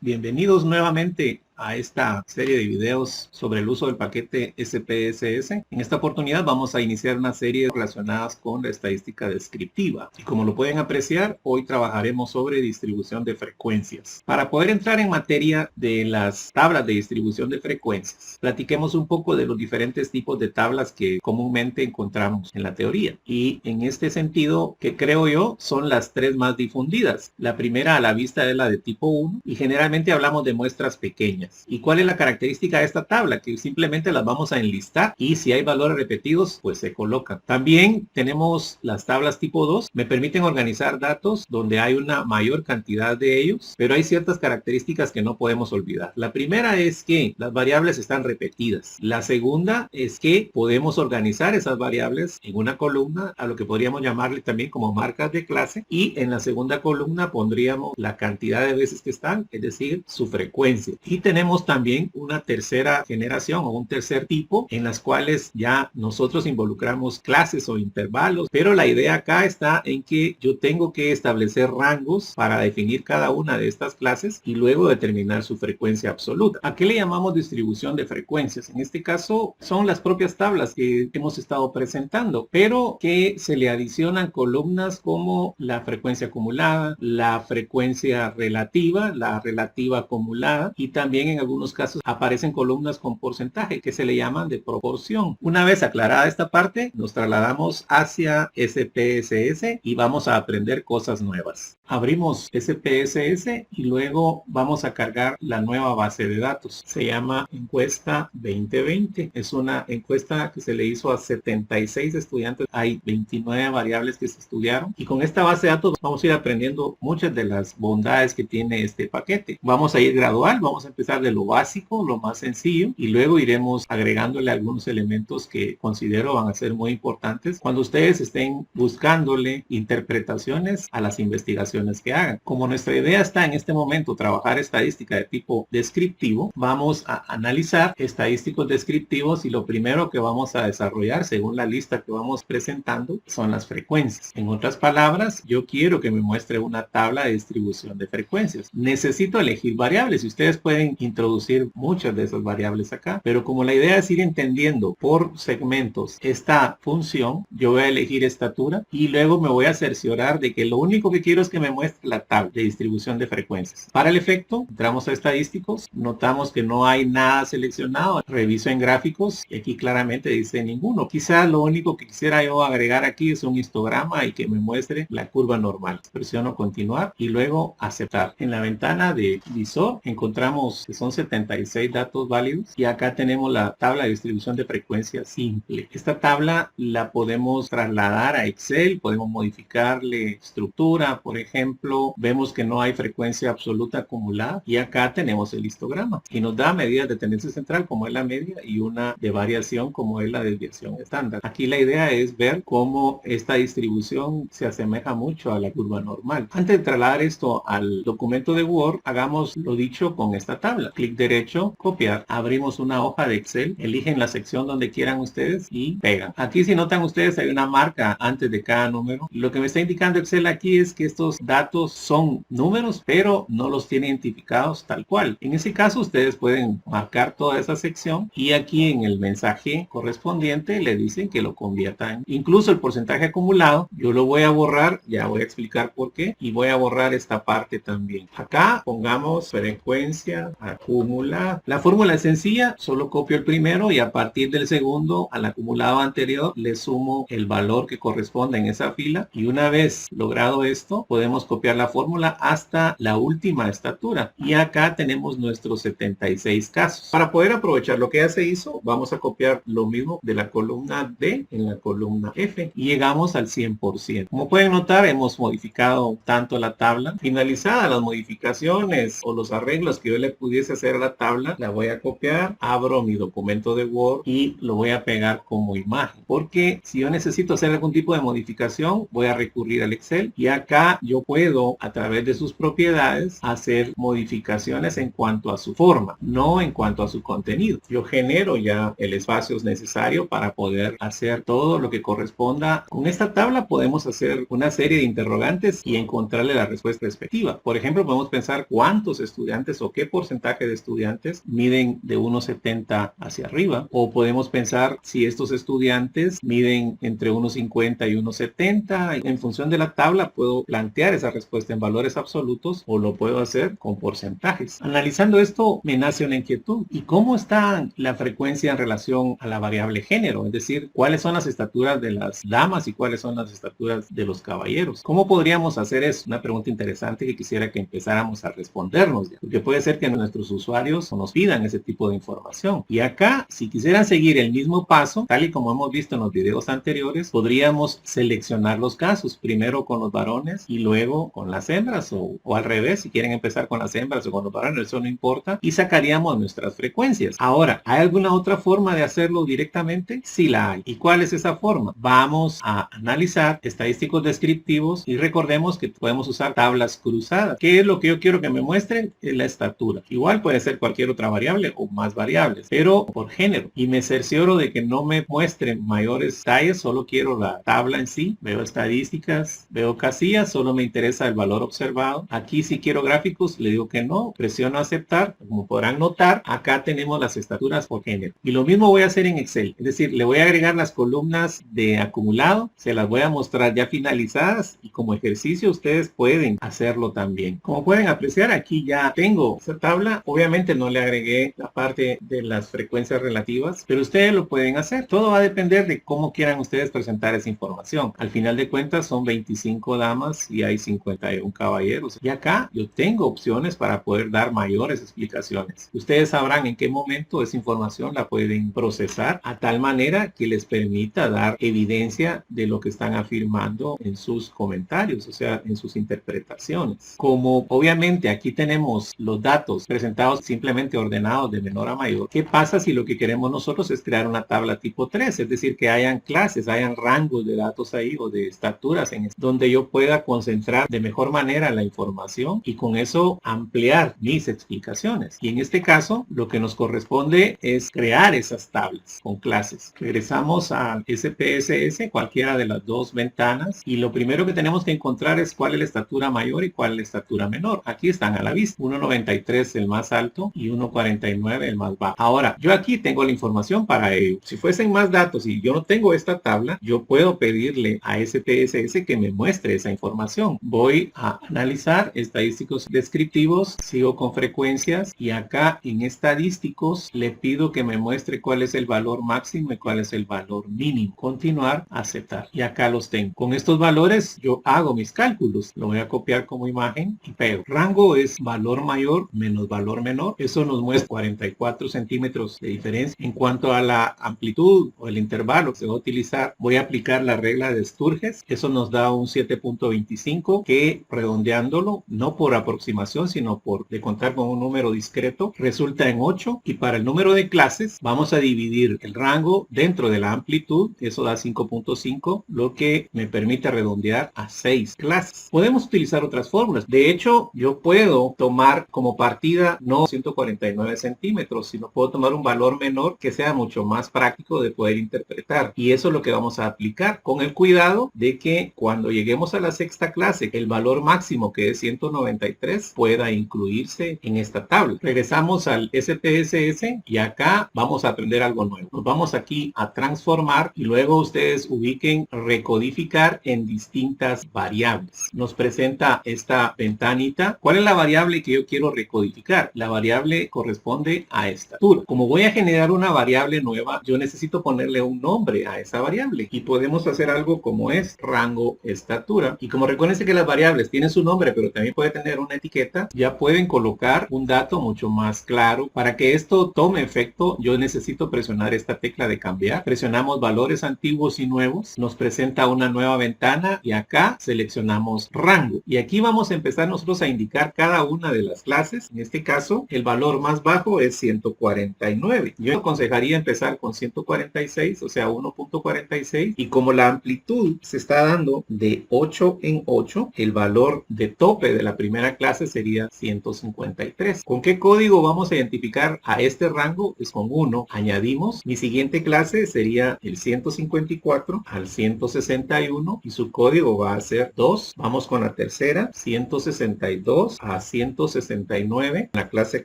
Bienvenidos nuevamente a esta serie de videos sobre el uso del paquete SPSS. En esta oportunidad vamos a iniciar una serie relacionadas con la estadística descriptiva. Y como lo pueden apreciar, hoy trabajaremos sobre distribución de frecuencias. Para poder entrar en materia de las tablas de distribución de frecuencias, platiquemos un poco de los diferentes tipos de tablas que comúnmente encontramos en la teoría. Y en este sentido, que creo yo, son las tres más difundidas. La primera a la vista es la de tipo 1 y generalmente hablamos de muestras pequeñas. ¿Y cuál es la característica de esta tabla? Que simplemente las vamos a enlistar y si hay valores repetidos, pues se colocan. También tenemos las tablas tipo 2. Me permiten organizar datos donde hay una mayor cantidad de ellos, pero hay ciertas características que no podemos olvidar. La primera es que las variables están repetidas. La segunda es que podemos organizar esas variables en una columna, a lo que podríamos llamarle también como marcas de clase, y en la segunda columna pondríamos la cantidad de veces que están, es decir, su frecuencia. Y tenemos también una tercera generación o un tercer tipo en las cuales ya nosotros involucramos clases o intervalos, pero la idea acá está en que yo tengo que establecer rangos para definir cada una de estas clases y luego determinar su frecuencia absoluta. ¿A qué le llamamos distribución de frecuencias? En este caso son las propias tablas que hemos estado presentando, pero que se le adicionan columnas como la frecuencia acumulada, la frecuencia relativa, la relativa acumulada, y también en algunos casos aparecen columnas con porcentaje que se le llaman de proporción. Una vez aclarada esta parte, nos trasladamos hacia SPSS y vamos a aprender cosas nuevas. Abrimos SPSS y luego vamos a cargar la nueva base de datos. Se llama encuesta 2020. Es una encuesta que se le hizo a 76 estudiantes. Hay 29 variables que se estudiaron y con esta base de datos vamos a ir aprendiendo muchas de las bondades que tiene este paquete. Vamos a ir gradual, vamos a empezar de lo básico, lo más sencillo, y luego iremos agregándole algunos elementos que considero van a ser muy importantes cuando ustedes estén buscándole interpretaciones a las investigaciones que hagan. Como nuestra idea está en este momento trabajar estadística de tipo descriptivo, vamos a analizar estadísticos descriptivos y lo primero que vamos a desarrollar según la lista que vamos presentando son las frecuencias. En otras palabras, yo quiero que me muestre una tabla de distribución de frecuencias. Necesito elegir variables y ustedes pueden introducir muchas de esas variables acá, pero como la idea es ir entendiendo por segmentos esta función, yo voy a elegir estatura y luego me voy a cerciorar de que lo único que quiero es que me muestre la tabla de distribución de frecuencias. Para el efecto, entramos a estadísticos, notamos que no hay nada seleccionado, reviso en gráficos y aquí claramente dice ninguno. Quizás lo único que quisiera yo agregar aquí es un histograma y que me muestre la curva normal. Presiono continuar y luego aceptar. En la ventana de visor encontramos que son 76 datos válidos y acá tenemos la tabla de distribución de frecuencia simple. Esta tabla la podemos trasladar a Excel, podemos modificarle estructura, por ejemplo, vemos que no hay frecuencia absoluta acumulada y acá tenemos el histograma y nos da medidas de tendencia central como es la media y una de variación como es la desviación estándar. Aquí la idea es ver cómo esta distribución se asemeja mucho a la curva normal. Antes de trasladar esto al documento de Word, hagamos lo dicho con esta tabla. Clic derecho, copiar. Abrimos una hoja de Excel, eligen la sección donde quieran ustedes y pegan. Aquí si notan ustedes hay una marca antes de cada número. Lo que me está indicando Excel aquí es que estos datos son números, pero no los tiene identificados tal cual. En ese caso ustedes pueden marcar toda esa sección y aquí en el mensaje correspondiente le dicen que lo conviertan. Incluso el porcentaje acumulado, yo lo voy a borrar, ya voy a explicar por qué, y voy a borrar esta parte también. Acá pongamos frecuencia acumulada. La fórmula es sencilla, solo copio el primero y a partir del segundo al acumulado anterior le sumo el valor que corresponde en esa fila y una vez logrado esto podemos copiar la fórmula hasta la última estatura y acá tenemos nuestros 76 casos. Para poder aprovechar lo que ya se hizo, vamos a copiar lo mismo de la columna D en la columna F y llegamos al 100%. Como pueden notar, hemos modificado tanto la tabla. Finalizada las modificaciones o los arreglos que yo le pudiera pudiese hacer la tabla, la voy a copiar, abro mi documento de Word y lo voy a pegar como imagen. Porque si yo necesito hacer algún tipo de modificación, voy a recurrir al Excel y acá yo puedo, a través de sus propiedades, hacer modificaciones en cuanto a su forma, no en cuanto a su contenido. Yo genero ya el espacio necesario para poder hacer todo lo que corresponda. Con esta tabla podemos hacer una serie de interrogantes y encontrarle la respuesta respectiva. Por ejemplo, podemos pensar cuántos estudiantes o qué porcentaje de estudiantes miden de 1,70 hacia arriba, o podemos pensar si estos estudiantes miden entre 1,50 y 1,70. En función de la tabla puedo plantear esa respuesta en valores absolutos o lo puedo hacer con porcentajes. Analizando esto me nace una inquietud: ¿y cómo está la frecuencia en relación a la variable género? Es decir, ¿cuáles son las estaturas de las damas y cuáles son las estaturas de los caballeros? ¿Cómo podríamos hacer eso? Una pregunta interesante que quisiera que empezáramos a respondernos ya, porque puede ser que nuestros usuarios nos pidan ese tipo de información. Y acá, si quisieran seguir el mismo paso, tal y como hemos visto en los videos anteriores, podríamos seleccionar los casos, primero con los varones y luego con las hembras, o al revés, si quieren empezar con las hembras o con los varones, eso no importa, y sacaríamos nuestras frecuencias. Ahora, ¿hay alguna otra forma de hacerlo directamente? Sí la hay. ¿Y cuál es esa forma? Vamos a analizar estadísticos descriptivos y recordemos que podemos usar tablas cruzadas. ¿Qué es lo que yo quiero que me muestren? Es la estatura. Igual puede ser cualquier otra variable o más variables, pero por género. Y me cercioro de que no me muestren mayores talles, solo quiero la tabla en sí. Veo estadísticas, veo casillas, solo me interesa el valor observado. Aquí si quiero gráficos, le digo que no, presiono aceptar. Como podrán notar, acá tenemos las estaturas por género. Y lo mismo voy a hacer en Excel. Es decir, le voy a agregar las columnas de acumulado, se las voy a mostrar ya finalizadas y como ejercicio ustedes pueden hacerlo también. Como pueden apreciar, aquí ya tengo esa tabla. Obviamente no le agregué la parte de las frecuencias relativas, pero ustedes lo pueden hacer. Todo va a depender de cómo quieran ustedes presentar esa información. Al final de cuentas son 25 damas y hay 51 caballeros. Y acá yo tengo opciones para poder dar mayores explicaciones. Ustedes sabrán en qué momento esa información la pueden procesar a tal manera que les permita dar evidencia de lo que están afirmando en sus comentarios, o sea, en sus interpretaciones. Como obviamente aquí tenemos los datos presentados simplemente ordenados de menor a mayor, ¿qué pasa si lo que queremos nosotros es crear una tabla tipo 3? Es decir, que hayan clases, hayan rangos de datos ahí o de estaturas en donde yo pueda concentrar de mejor manera la información y con eso ampliar mis explicaciones. Y en este caso, lo que nos corresponde es crear esas tablas con clases. Regresamos a SPSS, cualquiera de las dos ventanas, y lo primero que tenemos que encontrar es cuál es la estatura mayor y cuál es la estatura menor. Aquí están a la vista: 1,93 el más alto y 1,49 el más bajo. Ahora, yo aquí tengo la información para ello. Si fuesen más datos y yo no tengo esta tabla, yo puedo pedirle a SPSS que me muestre esa información. Voy a analizar estadísticos descriptivos, sigo con frecuencias y acá en estadísticos le pido que me muestre cuál es el valor máximo y cuál es el valor mínimo. Continuar, aceptar. Y acá los tengo. Con estos valores yo hago mis cálculos. Lo voy a copiar como imagen y pego. Rango es valor mayor menos valor menor. Eso nos muestra 44 centímetros de diferencia. En cuanto a la amplitud o el intervalo que se va a utilizar, voy a aplicar la regla de Sturges. Eso nos da un 7.25 que, redondeándolo, no por aproximación, sino por de contar con un número discreto, resulta en 8. Y para el número de clases vamos a dividir el rango dentro de la amplitud. Eso da 5.5, lo que me permite redondear a 6 clases. Podemos utilizar otras fórmulas. De hecho, yo puedo tomar como partida no 149 centímetros, sino puedo tomar un valor menor que sea mucho más práctico de poder interpretar. Y eso es lo que vamos a aplicar, con el cuidado de que cuando lleguemos a la sexta clase, el valor máximo, que es 193, pueda incluirse en esta tabla. Regresamos al SPSS y acá vamos a aprender algo nuevo. Nos vamos aquí a transformar y luego ustedes ubiquen recodificar en distintas variables. Nos presenta esta ventanita. ¿Cuál es la variable que yo quiero recodificar? La variable corresponde a estatura. Como voy a generar una variable nueva, yo necesito ponerle un nombre a esa variable y podemos hacer algo como es rango estatura. Y como recuérdense que las variables tienen su nombre, pero también puede tener una etiqueta, ya pueden colocar un dato mucho más claro. Para que esto tome efecto, yo necesito presionar esta tecla de cambiar. Presionamos valores antiguos y nuevos. Nos presenta una nueva ventana y acá seleccionamos rango. Y aquí vamos a empezar nosotros a indicar cada una de las clases. En este caso, el valor más bajo es 149. Yo aconsejaría empezar con 146, o sea, 1.46. Y como la amplitud se está dando de 8 en 8, el valor de tope de la primera clase sería 153. ¿Con qué código vamos a identificar a este rango? Es con 1. Añadimos. Mi siguiente clase sería el 154 al 161 y su código va a ser 2. Vamos con la tercera, 162 a 169. La clase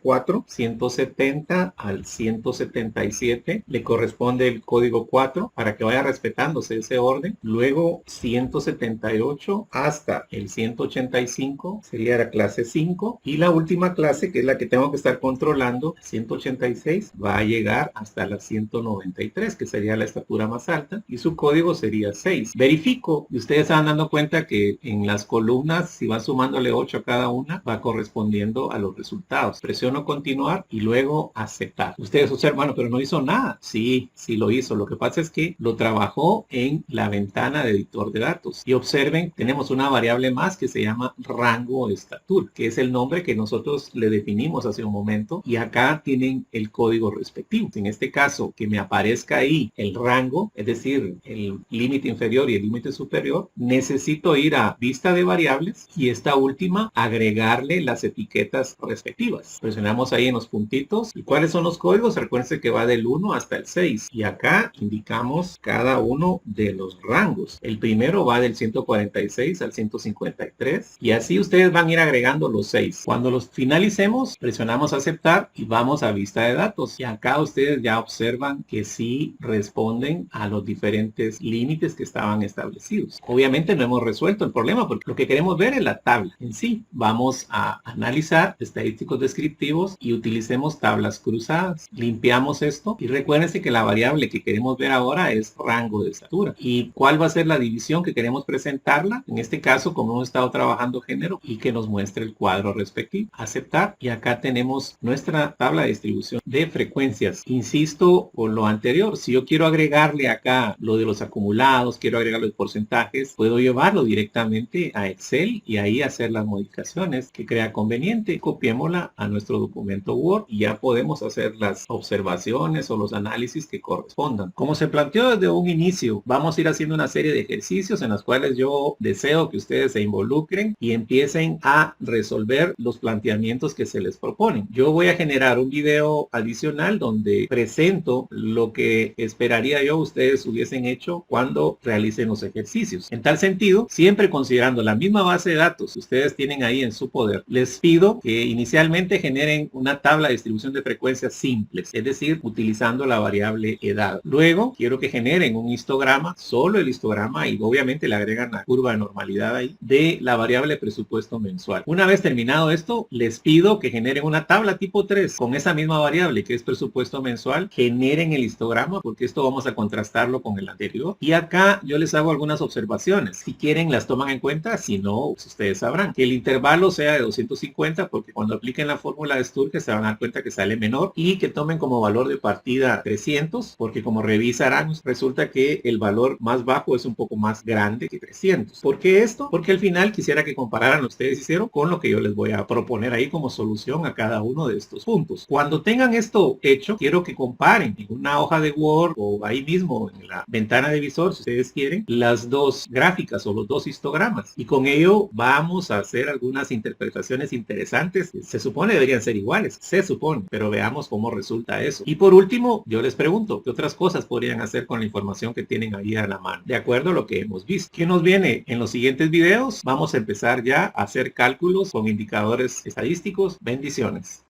4, 170 al 177. Le corresponde el código 4 para que vaya respetándose ese orden. Luego 178 hasta el 185 sería la clase 5. Y la última clase, que es la que tengo que estar controlando, 186, va a llegar hasta la 193, que sería la estatura más alta, y su código sería 6. Verifico, y ustedes se van dando cuenta que en las columnas, si van sumándole 8 a cada una, va correspondiendo a los resultados. Presiono continuar y luego aceptar. Ustedes observan, bueno, pero no hizo nada. Sí, sí lo hizo. Lo que pasa es que lo trabajó en la ventana de editor de datos. Y observen, tenemos una variable más que se llama rango de estatura, que es el nombre que nosotros le definimos hace un momento. Y acá tienen el código respectivo. En este caso, que me aparezca ahí el rango, es decir, el límite inferior y el límite superior, necesito ir a vista de variables y esta última agregarle las etiquetas respectivas. Presionamos ahí en los puntitos. ¿Y cuáles son los códigos? Recuerden que va del 1 hasta el 6. Y acá indicamos cada uno de los rangos. El primero va del 146 al 153. Y así ustedes van a ir agregando los 6. Cuando los finalicemos, presionamos aceptar y vamos a vista de datos. Y acá ustedes ya observan que sí responden a los diferentes límites que estaban establecidos. Obviamente no hemos resuelto el problema porque lo que queremos ver es la tabla en sí. Vamos a analizar estadísticos descriptivos y utilicemos tablas cruzadas. Limpiamos esto y recuérdense que la variable que queremos ver ahora es rango de estatura. ¿Y cuál va a ser la división que queremos presentarla? En este caso, como hemos estado trabajando género, y que nos muestre el cuadro respectivo. Aceptar. Y acá tenemos nuestra tabla de distribución de frecuencias. Insisto con lo anterior, si yo quiero agregarle acá lo de los acumulados, quiero agregar los porcentajes, puedo llevarlo directamente a Excel y ahí hacer las modificaciones que crea conveniente. Copiémosla a nuestro documento Word y ya podemos hacer las observaciones o los análisis que correspondan. Como se planteó desde un inicio, vamos a ir haciendo una serie de ejercicios en los cuales yo deseo que ustedes se involucren y empiecen a resolver los planteamientos que se les proponen. Yo voy a generar un video adicional donde presento lo que esperaría yo ustedes hubiesen hecho cuando realicen los ejercicios. En tal sentido, siempre considerando la misma base de datos que ustedes tienen ahí en su poder, les pido que inicialmente generen una tabla de distribución de frecuencias simples, es decir, utilizando la variable edad. Luego, quiero que generen un histograma, solo el histograma, y obviamente le agregan la curva de normalidad ahí, de la variable presupuesto mensual. Una vez terminado esto, les pido que generen una tabla tipo 3 con esa misma variable que es presupuesto mensual. Generen el histograma porque esto vamos a contrastarlo con el anterior. Y acá yo les hago algunas observaciones. Si quieren las toman en cuenta, si no, pues ustedes sabrán. Que el intervalo sea de 250 porque cuando apliquen la fórmula de Sturge se van a dar cuenta que sale menor, y que tomen como valor de partida 300 porque como revisarán resulta que el valor más bajo es un poco más grande que 300. ¿Por qué esto? Porque al final quisiera que compararan ustedes hicieron con lo que yo les voy a proponer ahí como solución a cada uno de estos puntos. Cuando tengan esto hecho, quiero que comparen en una hoja de Word o ahí mismo en la ventana de visor, si ustedes quieren, las dos gráficas o los dos histogramas. Y con ello vamos a hacer algunas interpretaciones interesantes. Se supone deberían ser iguales, se supone, pero veamos cómo resulta eso. Y por último, yo les pregunto, ¿qué otras cosas podrían hacer con la información que tienen ahí a la mano? De acuerdo a lo que hemos visto. ¿Qué nos viene en los siguientes videos? Vamos a empezar ya a hacer cálculos con indicadores estadísticos. Bendiciones.